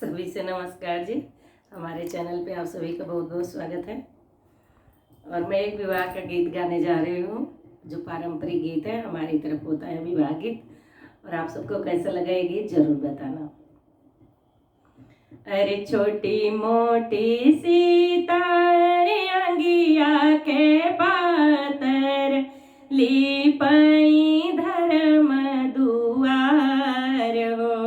सभी से नमस्कार जी। हमारे चैनल पे आप सभी का बहुत बहुत स्वागत है। और मैं एक विवाह का गीत गाने जा रही हूँ, जो पारंपरिक गीत है, हमारी तरफ होता है विवाह गीत। और आप सबको कैसा लगा ये गीत जरूर बताना। अरे छोटी मोटी सीता रे अंगिया के पातर, लीपई धर्म दुआर हो।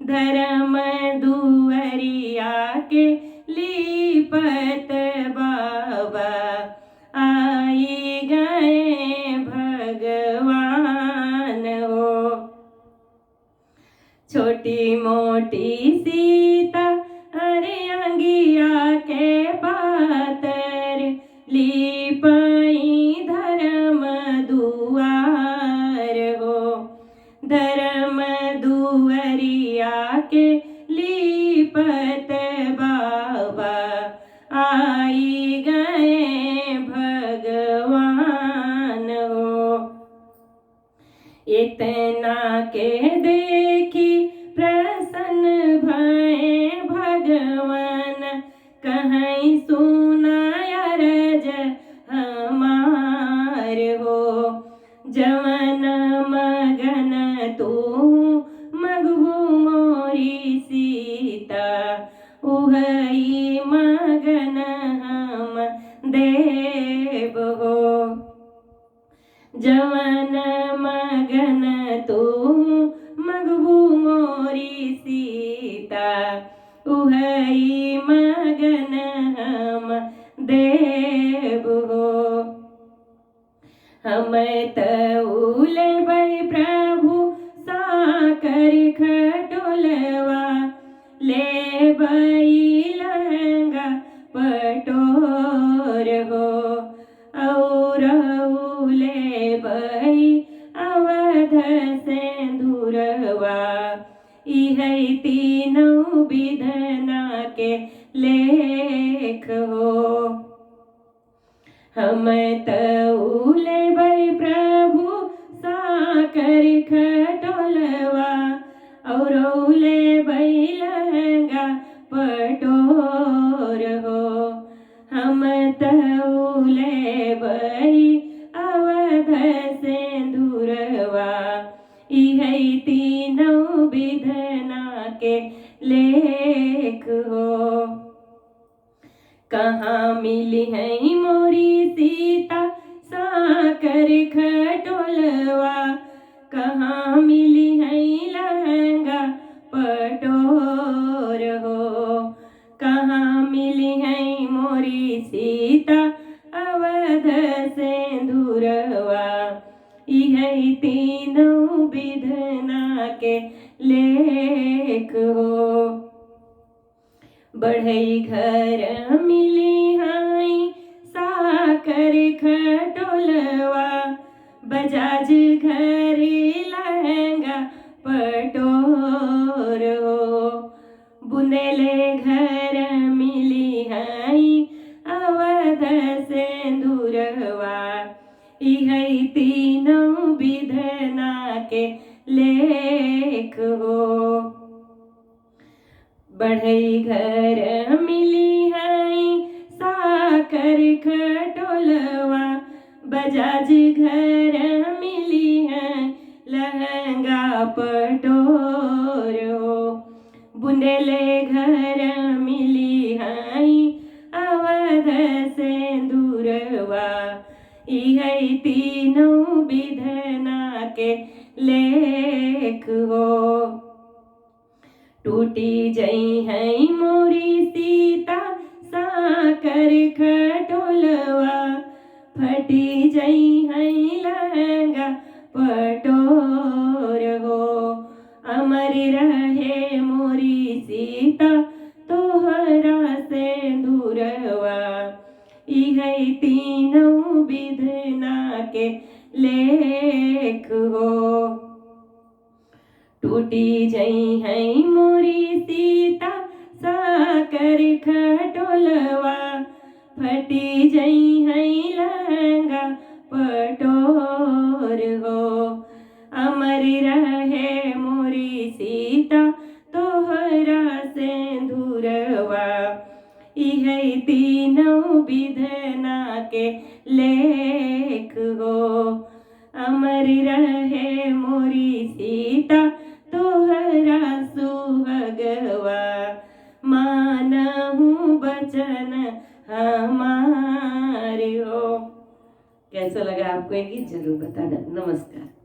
धर्म दुअरिया के लीपत बाबा, आई गए भगवान हो। छोटी मोटी सीता अरे अंगिया के पातर, लीपई धर्म दुआर हो। धर्म दुअरिया के लीपत बाबा, आई गए भगवान हो। इतना के देखी प्रसन्न भये भगवान, कहीं सुना अरज हमार हो। जवन मगन तू मगबू मोरी सीता, उहई मगन हम देव हो। जवन मगन तू मगबू मोरी सीता, उहई मगन हम देव हो। हम तउले बै प्रभु साकर खटोलवा, ले बई लहंगा पटोर हो। और ले बई अवध सिंदूरवा, इहै तीनों विधना के लेख हो। हम तउले बै प्रभु साकर खटोलवा, और ले बै लहंगा पटोर हो। हम तउले बै अवध सिंदूरवा, इहै तीनों विधना के लेख हो। कहाँ मिली है मोरी सीता साकर खटोलवा, कहाँ मिली है लहंगा पटोर हो। कहाँ मिली है मोरी सीता अवध सिंदूरवा, इहै तीनों विधना के लेख हो। बढ़ई घर मिली हाई साकर खटोलवा, बजाज घर लहंगा पटोर हो। बुंदेले घर मिली हाई अवध सिंदूरवा, इहै तीनों विधना के लेख हो। बढ़ई घर मिली है साकर खटोलवा, बजाज घर मिली है लहंगा पटोर हो। बुंदेले घर मिली है अवध सिंदूरवा, इहै तीनों विधना के लेख हो। टूटी जई है मोरी सीता साकर खटोलवा, फटी जई है लहंगा पटोर हो। अमर रहे मोरी सीता तोहरा सिंदूरवा, इहै तीनों विधना के लेख हो। टूटी जई है मोरी सीता साकर खटोलवा, फटी जई है लहंगा पटोर हो। अमर रहे मोरी सीता तोहरा से है तीनों विधना के लेख हो। अमर रहे मोरी सीता तोहरा सुहगवा, मानहु बचन हमारे हो। कैसा लगा आपको ये गीत जरूर बताना। नमस्कार।